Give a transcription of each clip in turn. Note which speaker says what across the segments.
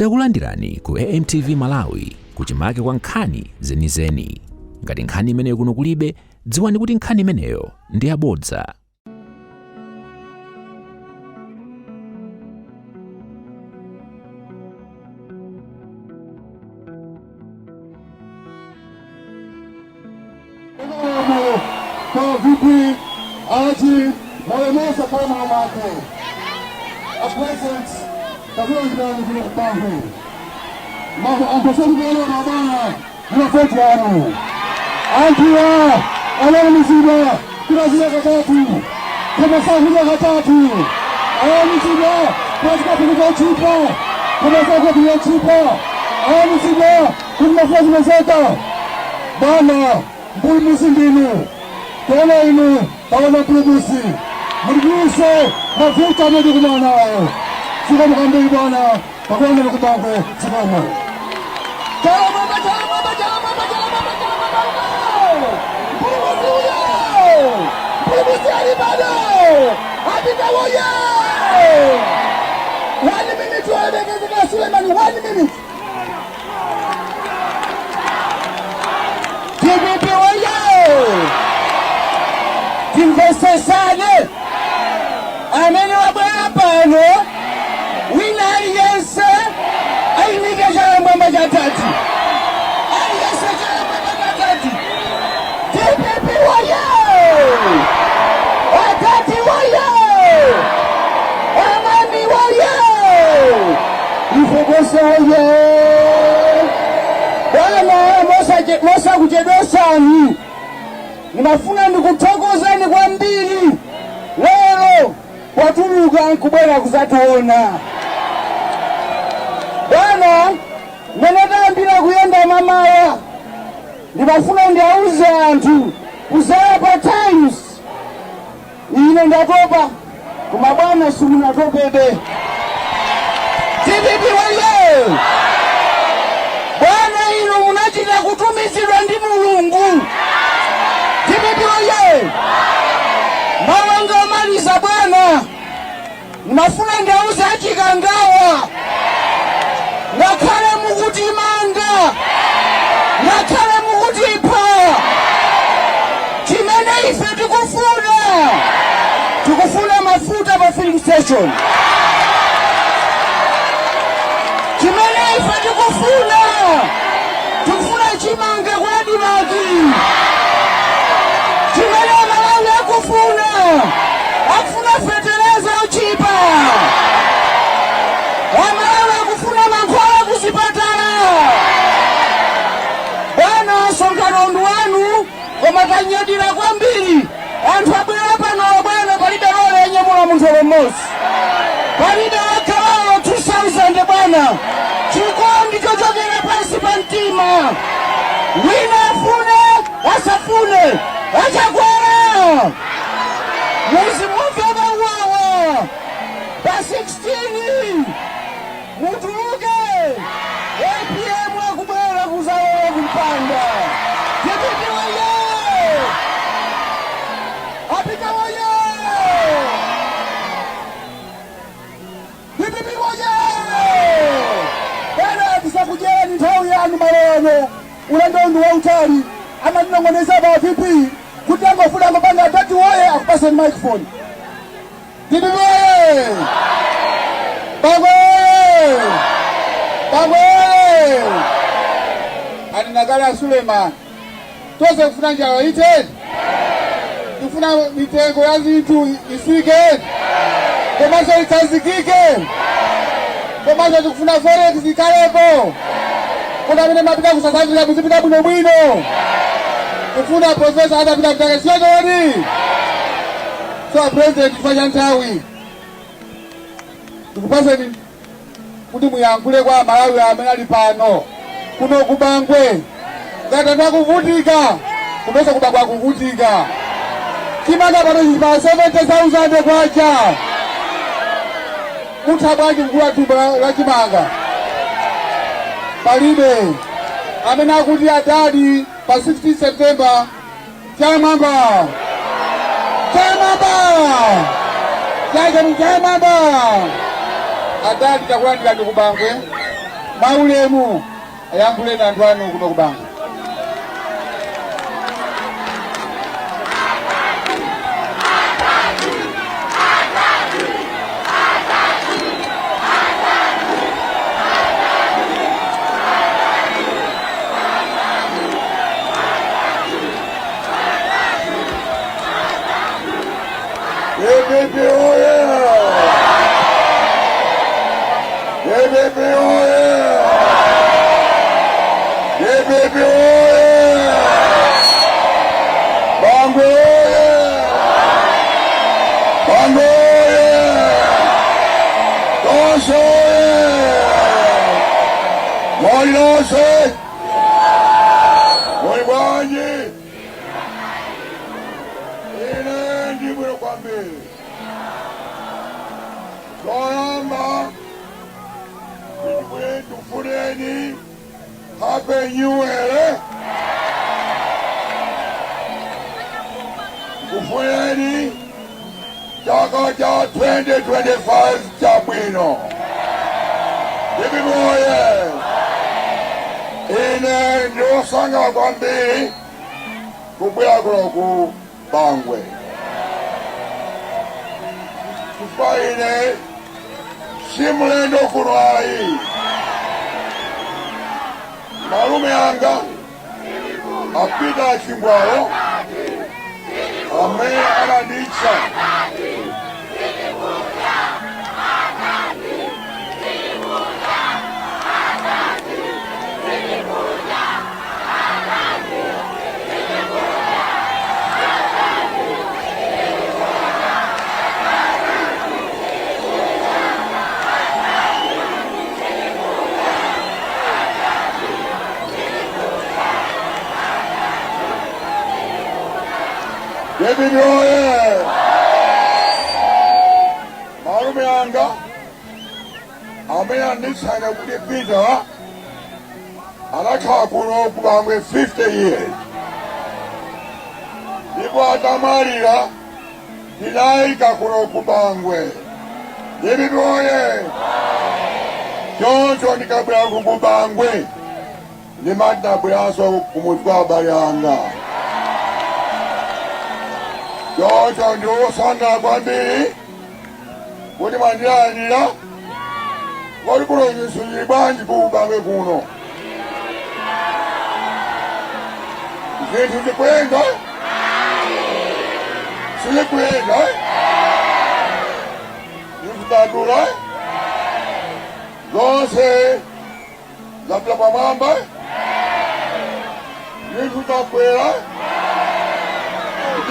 Speaker 1: Takulandirani ku AMTV Malawi kuchimake kwa nkhani zenizeni. Ngati nkhani imeneyo kuno kulibe, dziwani kuti nkhani imeneyo ndi yabodza.
Speaker 2: Nimafuna ndikuthokozeni kwambiri lero kwatuluka nkubwera kuzatuona. Bwana ndinatambira kuyenda mamaya. Ndimafuna ndiauze anthu kuzapa times. Ine ndatopa koma bwana simunatopebe. TPP waye! Bwana inu munachita kutumizidwa ndi Mulungu. TPP waye! Mawanga omaliza bwana. Nimafuna ndiauze achikangawa. Ngakhale mukutimanga. Ngakhale mukutipa. Chimene ife tikufuna mafuta pa filling station. Chimene ife tikufuna chimanga kwa dimaki. Chimene Malawi akufuna feteleza uchipa. Malawi akufuna mankhwala kuzipatala. Bwana songano ndu wanu koma tanyadira kwambiri. Anthu abwera pano bwana palibe lole yenyamula munthu mmodzi. Palibe wakhalalo 2000 bwana. Chikondi chochokera pansi pa mtima. Wina afune asafune achakwera. Muzimumve bawawa pa 16 mutuluke. APM akubwera kuzalola kumpanda. TPP waye! Apita waye! TPP waye! Bwana tisakujera ni nthawi yanu malono. Ulendo ndu wautali ama ndinongoneza ba VP kuti angofuna ngopanga atati waye akupasa microphone. TPP waye! Bagwe! Aninagala Suleiman. Tose kufuna njalo ite? Kufuna mitengo ya zintu isike? Komanso ikazikike? Komanso tukufuna forex ikalepo? Kuna mine mapita kusasafira kuzipita buno bwino? Kufuna professor hata pita kutake sio gori? So president kufanya ntawi. Tukupasa ni kuti muyankule kwa Malawi amene ali pano. Kuno kubangwe. Ngati ndakuvutika, kunosa kubangwa kuvutika. Chimanga pano chipa 70,000 kwacha. Mutabwanji mkula tumba la chimanga. Palibe. Amene akuti adadi pa 16 September. Chamamba. Jaja mjamaba. Adadi takulandira ndikubangwe. maulemu ayankhule na anthu anu kuno kubanga.
Speaker 3: ABP oye! ABP oye! ABP oye! Bango oye! Bango oye! Toso oye! Moinose! Moibwanji! Ine ndibwino kwambiri. Toyamba ndibwino tufuneni Happy New Year. Kufuneni chaka cha 2025 cha bwino. Ndibwinoye. Ine ndosanga kwambiri kubwera kuno ku Bangwe. Kufaine simulendo kuno ayi. Malume yanga apita Chimbwalo amene ananditcha David oye! Malume yanga amene anditcha kulipita anakhala kuno ku Bangwe 50 years. Ndipo atamalira ndinayika kuno ku Bangwe. David oye! Choncho ndikabwera ku Bangwe ndimandabweranso kumudzi kwa abale anga. Choncho ndiwosanga kwambiri kuti mandilandira kuti kulonyeso lili bwanji ku Bangwe kuno. Zinthu zikwenda sizikwenda zikutadula zonse zapita pamwamba zinthu zakwera.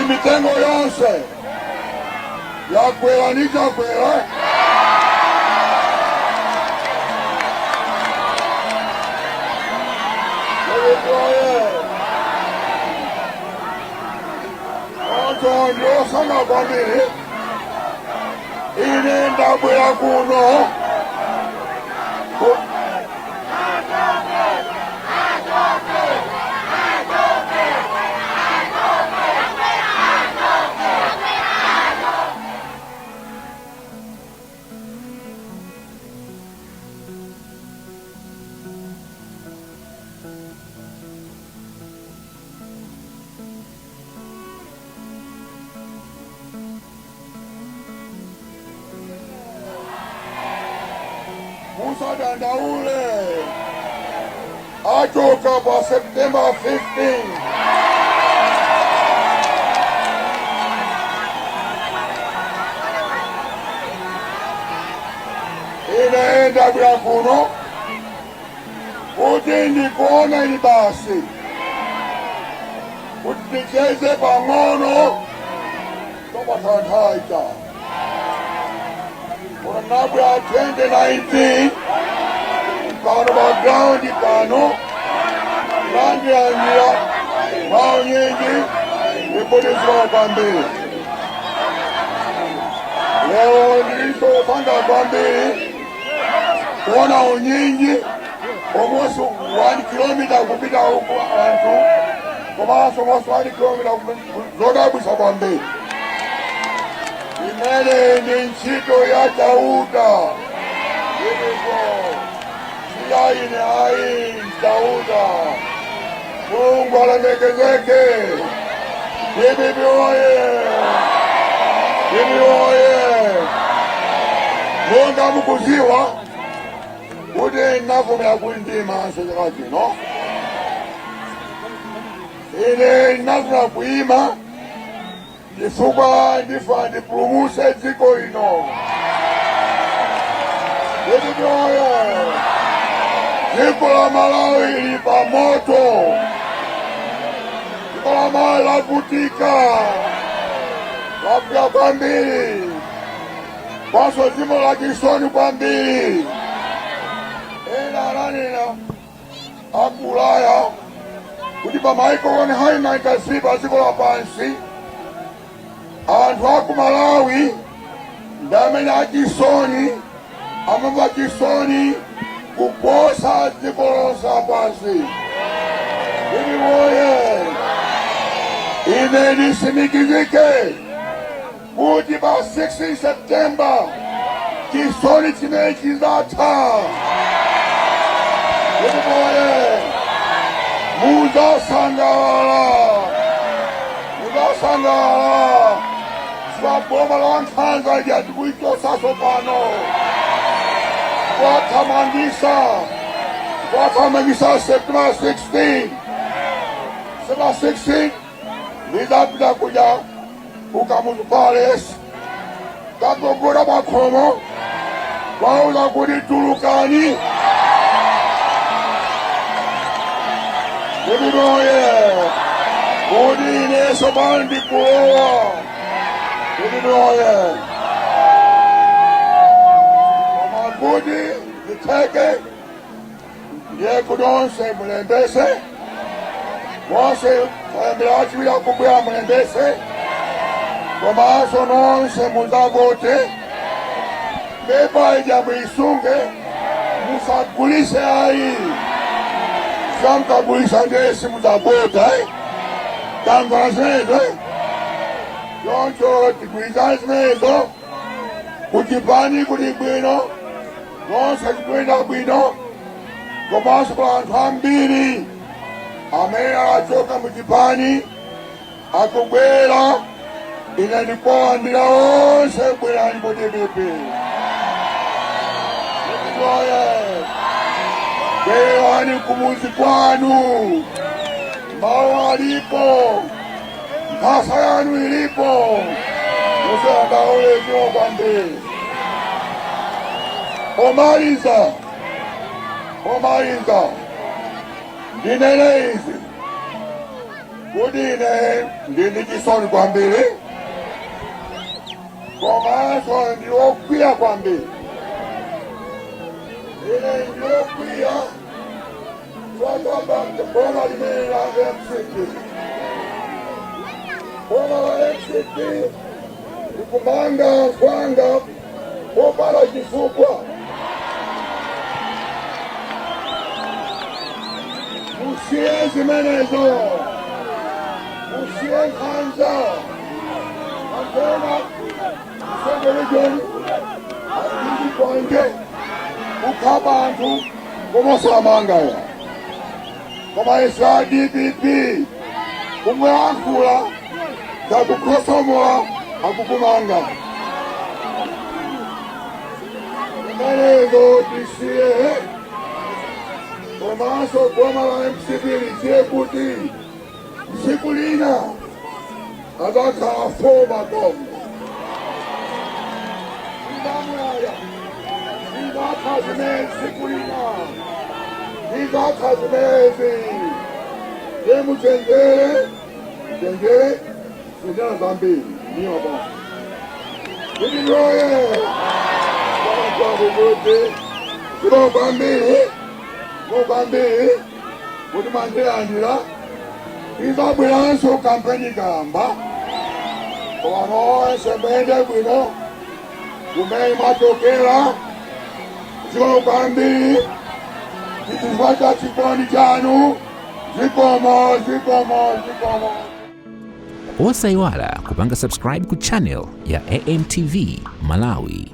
Speaker 3: Imitengo yonse yakwera ndi chakwera. Choncho ndiwosanga kwambiri ine ndabwera kuno Musa Dandaule achoka pa September 15. Inaenda bila kuno kuti ndikuona ili basi kuti ticheze pang'ono topatanthaita unanabu ya 2019 pano background pano rangi ya njia mao nyingi ipodezi wa kwambiri. Leo niliso panga kwambiri kuona unyingi almost 1 kilometer kupita huku antu kumaso almost 1 kilometer zoda busa kwambiri. Imele ni nchito ya Chauta. yaine hai tauda. Mungu alemekezeke. Bibi oye. Bibi oye. Munga mukuziwa. Ude navumya kuindima sezekati no. Ile navumya kuima. Ndifugwa ndifa ndipulumuse dziko ino. Bibi oye. Dziko la Malawi li pa moto. Dziko la Malawi lavutika. Lapya kwambiri. Kwaso dziko la chisoni kwambiri. Ena alanena aku Ulaya kuti pamaiko one haina ikasipa dziko lapansi. Anthu aku Malawi ndamene achisoni amamva chisoni kuposa dziko lonse lapansi. Bibi moye ine ndisimikizike kuti pa 16 September chisoni chimene chizatha. Bibi moye mudasangala sibaboma la Nkhanza lyati kuichosaso pano kwathamangisa September 16. September 16 lidapita kuja Ukamuzu Palace kagogoda makhomo kwauza kuti tulukani. Bibi moye kuti ineso bandi kulowa. Bibi moye kuti nditheke ndiye kudonse mulembese wonse kuyambira achiwiri akubwera mulembese komanso nonse muzavote. Pepa ija muisunge musagulise ayi. Samkagulisa ndesi muzavota tamva zimenezo yoncho tigulisa zimenezo kuchipani kuli bwino nonse chikwenda bwino komanso kwa anthu ambiri amene achoka muchipani akubwera. Ine ndikuwalandira onse bwerani potepepe. Bwerani kumuzi kwanu. Mawu alipo. Mphasa yanu ilipo. Musanga ulezio kwambiri. Omaliza. Ndinene izi. Kuti ine ndini chisoni kwambiri. Komanso ndiokwiya kwambiri. Ine ndiokwiya. Swatamba boma limene la MCT. Boma la MCT likumanga kwanga opala chifukwa. Musiye zimenezo. Musiye Nkhanza. Antona Segeregoni Adidi Kwange Ukabantu Kumosamanga ya Kama isa DPP Kumwe ankula Takukosomoa Akukumanga Kumanezo tisiye Komanso Goma la MCT lisiye kuti Sikulina Adaka former government. Nizakazimezi sikulina. Nizakazimezi. Yemu chengere. Sejana zambi. Niyo ba. Bibi oye. Kwa bugote. Sibo Bambi. Kuti mandela andira. Izabwiranso kampeni gamba. Kwano sebende bwino. Kumei matokera. Ziko Bambi. Kitufata chikoni chanu. Zikomo.
Speaker 1: Osaiwala kupanga subscribe ku channel ya AMTV Malawi.